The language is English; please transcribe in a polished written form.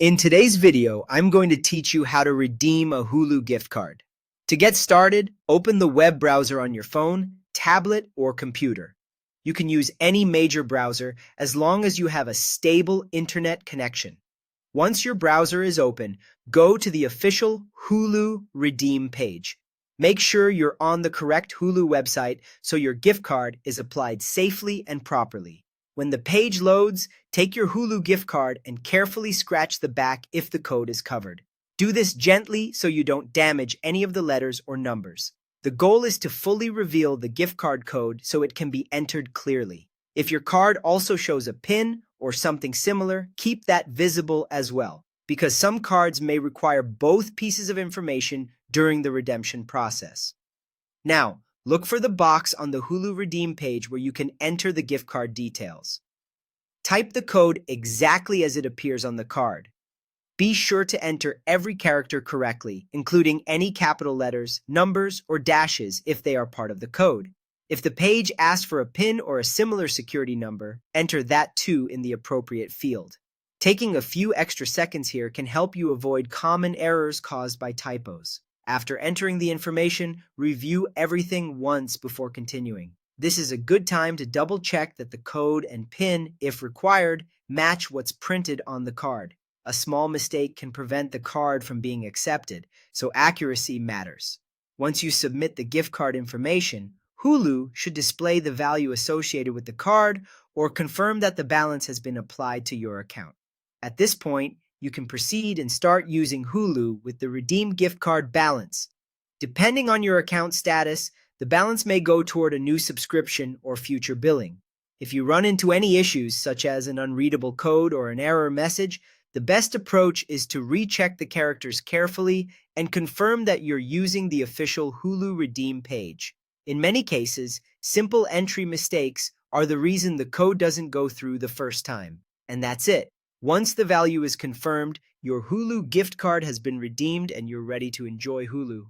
In today's video, I'm going to teach you how to redeem a Hulu gift card. To get started, open the web browser on your phone, tablet, or computer. You can use any major browser as long as you have a stable internet connection. Once your browser is open, go to the official Hulu Redeem page. Make sure you're on the correct Hulu website so your gift card is applied safely and properly. When the page loads, take your Hulu gift card and carefully scratch the back if the code is covered. Do this gently so you don't damage any of the letters or numbers. The goal is to fully reveal the gift card code so it can be entered clearly. If your card also shows a PIN or something similar, keep that visible as well, because some cards may require both pieces of information during the redemption process. Now, look for the box on the Hulu Redeem page where you can enter the gift card details. Type the code exactly as it appears on the card. Be sure to enter every character correctly, including any capital letters, numbers, or dashes if they are part of the code. If the page asks for a PIN or a similar security number, enter that too in the appropriate field. Taking a few extra seconds here can help you avoid common errors caused by typos. After entering the information, review everything once before continuing. This is a good time to double-check that the code and PIN, if required, match what's printed on the card. A small mistake can prevent the card from being accepted, so accuracy matters. Once you submit the gift card information, Hulu should display the value associated with the card or confirm that the balance has been applied to your account. At this point, you can proceed and start using Hulu with the redeemed gift card balance. Depending on your account status, the balance may go toward a new subscription or future billing. If you run into any issues, such as an unreadable code or an error message, the best approach is to recheck the characters carefully and confirm that you're using the official Hulu Redeem page. In many cases, simple entry mistakes are the reason the code doesn't go through the first time. And that's it. Once the value is confirmed, your Hulu gift card has been redeemed and you're ready to enjoy Hulu.